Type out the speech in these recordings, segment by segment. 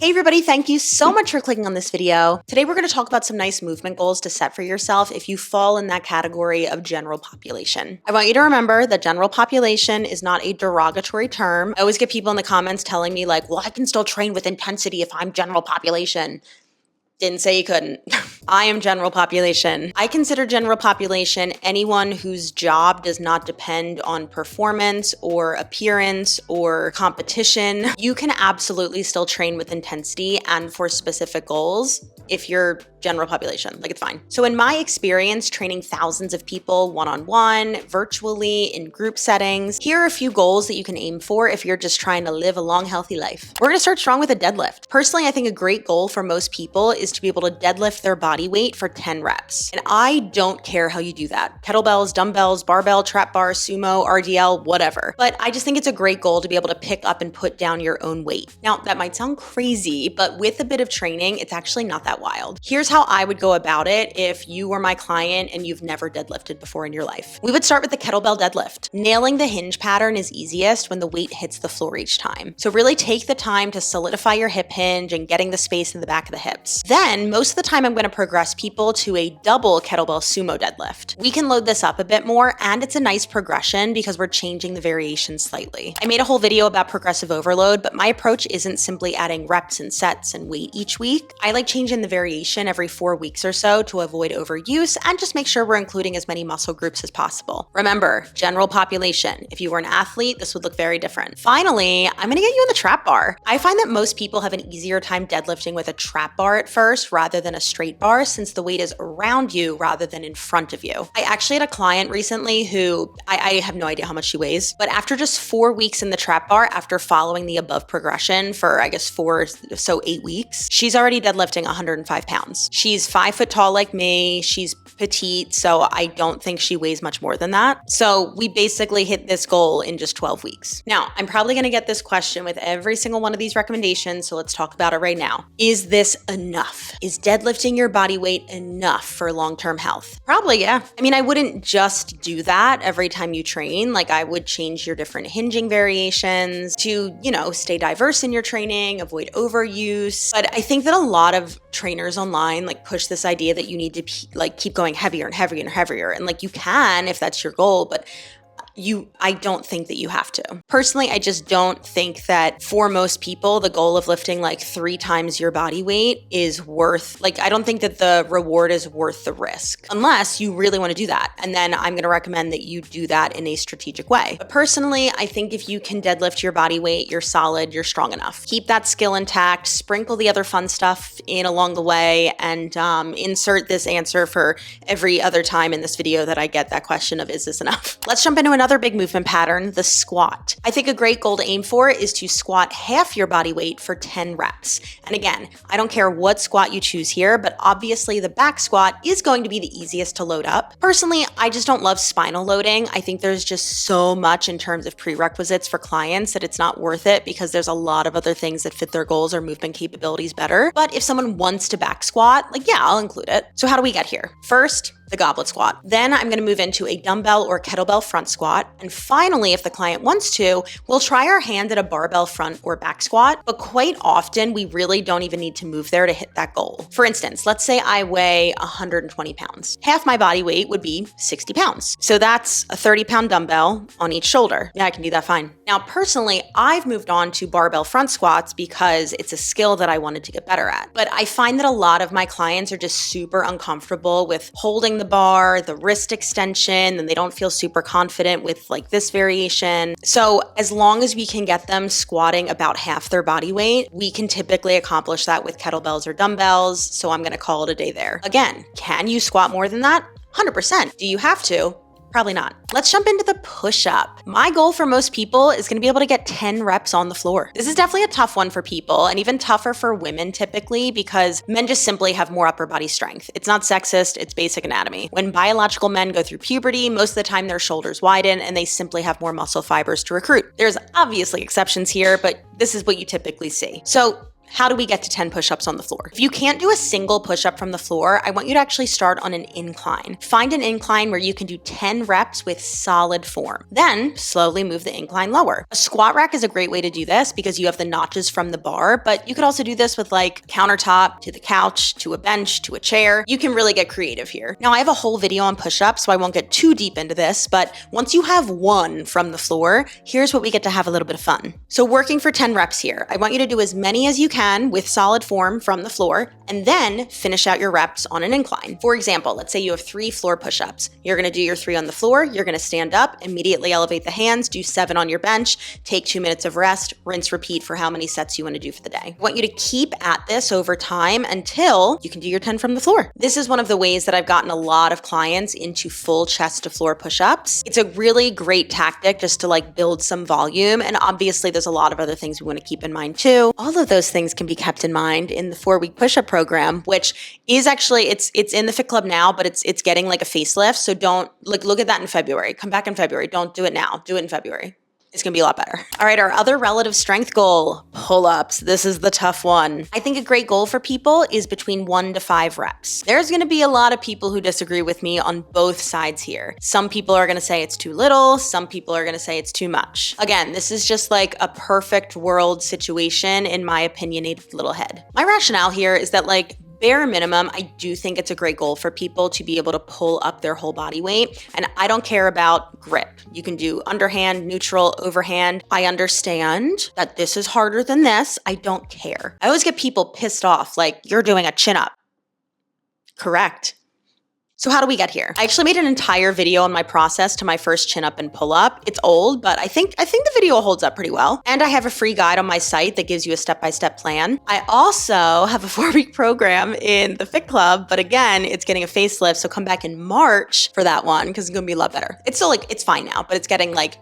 Hey everybody, thank you so much for clicking on this video. Today we're going to talk about some nice movement goals to set for yourself if you fall in that category of general population. I want you to remember that general population is not a derogatory term. I always get people in the comments telling me like, well, I can still train with intensity if I'm general population. Didn't say you couldn't. I am general population. I consider general population anyone whose job does not depend on performance or appearance or competition. You can absolutely still train with intensity and for specific goals if you're general population, like it's fine. So in my experience, training thousands of people one-on-one, virtually, in group settings, here are a few goals that you can aim for if you're just trying to live a long, healthy life. We're gonna start strong with a deadlift. Personally, I think a great goal for most people is to be able to deadlift their body weight for 10 reps. And I don't care how you do that. Kettlebells, dumbbells, barbell, trap bar, sumo, RDL, whatever. But I just think it's a great goal to be able to pick up and put down your own weight. Now, that might sound crazy, but with a bit of training, it's actually not that wild. Here's how I would go about it if you were my client and you've never deadlifted before in your life. We would start with the kettlebell deadlift. Nailing the hinge pattern is easiest when the weight hits the floor each time. So really take the time to solidify your hip hinge and getting the space in the back of the hips. Then, most of the time I'm going to progress people to a double kettlebell sumo deadlift. We can load this up a bit more, and it's a nice progression because we're changing the variation slightly. I made a whole video about progressive overload, but my approach isn't simply adding reps and sets and weight each week. I like changing the variation every 4 weeks or so to avoid overuse and just make sure we're including as many muscle groups as possible. Remember, general population. If you were an athlete, this would look very different. Finally, I'm gonna get you in the trap bar. I find that most people have an easier time deadlifting with a trap bar at first rather than a straight bar, since the weight is around you rather than in front of you. I actually had a client recently who, I have no idea how much she weighs, but after just 4 weeks in the trap bar, after following the above progression for, I guess, 8 weeks, she's already deadlifting 105 pounds. She's 5 foot tall like me. She's petite, so I don't think she weighs much more than that. So we basically hit this goal in just 12 weeks. Now, I'm probably gonna get this question with every single one of these recommendations, so let's talk about it right now. Is this enough? Is deadlifting your body weight enough for long-term health? Probably, yeah. I mean, I wouldn't just do that every time you train. Like, I would change your different hinging variations to, stay diverse in your training, avoid overuse. But I think that a lot of trainers online push this idea that you need to keep going heavier and heavier and heavier. And you can if that's your goal, but I don't think that you have to. Personally, I just don't think that for most people, the goal of lifting 3 times your body weight is worth, I don't think that the reward is worth the risk, unless you really want to do that. And then I'm going to recommend that you do that in a strategic way. But personally, I think if you can deadlift your body weight, you're solid, you're strong enough. Keep that skill intact, sprinkle the other fun stuff in along the way, and insert this answer for every other time in this video that I get that question of, is this enough? Let's jump into another big movement pattern, the squat. I think a great goal to aim for is to squat half your body weight for 10 reps. And again, I don't care what squat you choose here, but obviously the back squat is going to be the easiest to load up. Personally, I just don't love spinal loading. I think there's just so much in terms of prerequisites for clients that it's not worth it because there's a lot of other things that fit their goals or movement capabilities better. But if someone wants to back squat, yeah, I'll include it. So how do we get here? First, the goblet squat. Then I'm gonna move into a dumbbell or kettlebell front squat. And finally, if the client wants to, we'll try our hand at a barbell front or back squat, but quite often we really don't even need to move there to hit that goal. For instance, let's say I weigh 120 pounds. Half my body weight would be 60 pounds. So that's a 30-pound dumbbell on each shoulder. Yeah, I can do that fine. Now, personally, I've moved on to barbell front squats because it's a skill that I wanted to get better at. But I find that a lot of my clients are just super uncomfortable with holding the bar, the wrist extension, and they don't feel super confident with this variation. So as long as we can get them squatting about half their body weight, we can typically accomplish that with kettlebells or dumbbells. So I'm going to call it a day there. Again, can you squat more than that? 100%. Do you have to? Probably not. Let's jump into the push-up. My goal for most people is gonna be able to get 10 reps on the floor. This is definitely a tough one for people, and even tougher for women typically, because men just simply have more upper body strength. It's not sexist, it's basic anatomy. When biological men go through puberty, most of the time their shoulders widen and they simply have more muscle fibers to recruit. There's obviously exceptions here, but this is what you typically see. So how do we get to 10 push-ups on the floor? If you can't do a single push-up from the floor, I want you to actually start on an incline. Find an incline where you can do 10 reps with solid form. Then slowly move the incline lower. A squat rack is a great way to do this because you have the notches from the bar, but you could also do this with like countertop, to the couch, to a bench, to a chair. You can really get creative here. Now I have a whole video on push-ups, so I won't get too deep into this, but once you have one from the floor, here's what we get to have a little bit of fun. So working for 10 reps here, I want you to do as many as you can with solid form from the floor, and then finish out your reps on an incline. For example, let's say you have 3 floor push-ups. You're gonna do your 3 on the floor, you're gonna stand up, immediately elevate the hands, do 7 on your bench, take 2 minutes of rest, rinse, repeat for how many sets you wanna do for the day. I want you to keep at this over time until you can do your 10 from the floor. This is one of the ways that I've gotten a lot of clients into full chest to floor push-ups. It's a really great tactic just to like build some volume, and obviously there's a lot of other things we wanna keep in mind too. All of those things can be kept in mind in the 4-week push-up program, which is actually, it's in the Fit Club now, but it's getting like a facelift. So don't look at that in February. Come back in February. Don't do it now. Do it in February. It's gonna be a lot better. All right, our other relative strength goal, pull-ups. This is the tough one. I think a great goal for people is between 1 to 5 reps. There's gonna be a lot of people who disagree with me on both sides here. Some people are gonna say it's too little. Some people are gonna say it's too much. Again, this is just like a perfect world situation in my opinionated little head. My rationale here is that like, bare minimum, I do think it's a great goal for people to be able to pull up their whole body weight. And I don't care about grip. You can do underhand, neutral, overhand. I understand that this is harder than this. I don't care. I always get people pissed off, like, you're doing a chin up. Correct. So how do we get here? I actually made an entire video on my process to my first chin up and pull up. It's old, but I think the video holds up pretty well. And I have a free guide on my site that gives you a step-by-step plan. I also have a 4-week program in the Fit Club, but again, it's getting a facelift. So come back in March for that one because it's gonna be a lot better. It's still like, it's fine now, but it's getting like,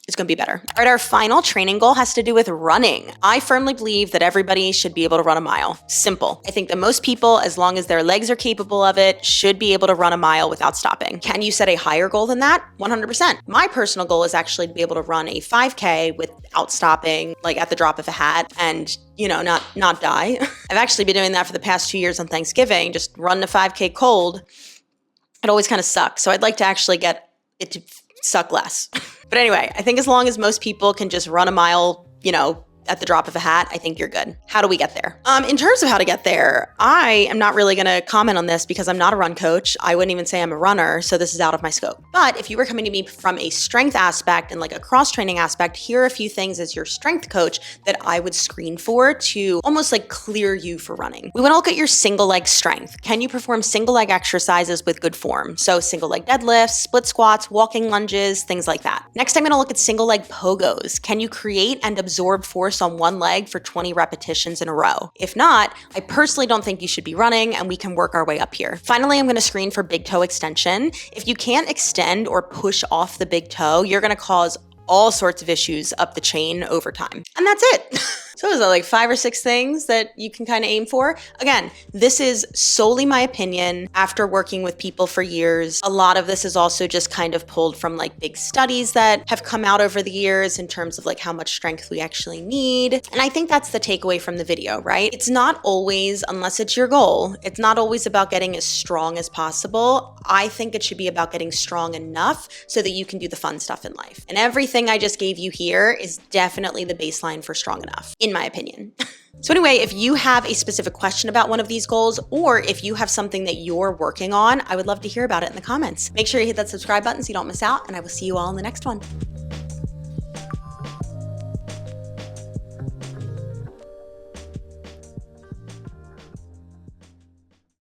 it's gonna be better. All right, our final training goal has to do with running. I firmly believe that everybody should be able to run a mile. Simple. I think that most people, as long as their legs are capable of it, should be able to run a mile without stopping. Can you set a higher goal than that? 100%. My personal goal is actually to be able to run a 5K without stopping, like at the drop of a hat, and not die. I've actually been doing that for the past 2 years on Thanksgiving, just run the 5K cold. It always kind of sucks. So I'd like to actually get it to suck less. But anyway, I think as long as most people can just run a mile, at the drop of a hat, I think you're good. How do we get there? In terms of how to get there, I am not really gonna comment on this because I'm not a run coach. I wouldn't even say I'm a runner, so this is out of my scope. But if you were coming to me from a strength aspect and like a cross-training aspect, here are a few things as your strength coach that I would screen for to almost like clear you for running. We wanna look at your single leg strength. Can you perform single leg exercises with good form? So single leg deadlifts, split squats, walking lunges, things like that. Next, I'm gonna look at single leg pogos. Can you create and absorb force on one leg for 20 repetitions in a row? If not, I personally don't think you should be running, and we can work our way up here. Finally, I'm gonna screen for big toe extension. If you can't extend or push off the big toe, you're gonna cause all sorts of issues up the chain over time. And that's it. So is that like 5 or 6 things that you can kind of aim for? Again, this is solely my opinion after working with people for years. A lot of this is also just kind of pulled from like big studies that have come out over the years in terms of like how much strength we actually need. And I think that's the takeaway from the video, right? It's not always, unless it's your goal, it's not always about getting as strong as possible. I think it should be about getting strong enough so that you can do the fun stuff in life. And everything I just gave you here is definitely the baseline for strong enough, in my opinion. So anyway, if you have a specific question about one of these goals, or if you have something that you're working on, I would love to hear about it in the comments. Make sure you hit that subscribe button so you don't miss out, and I will see you all in the next one.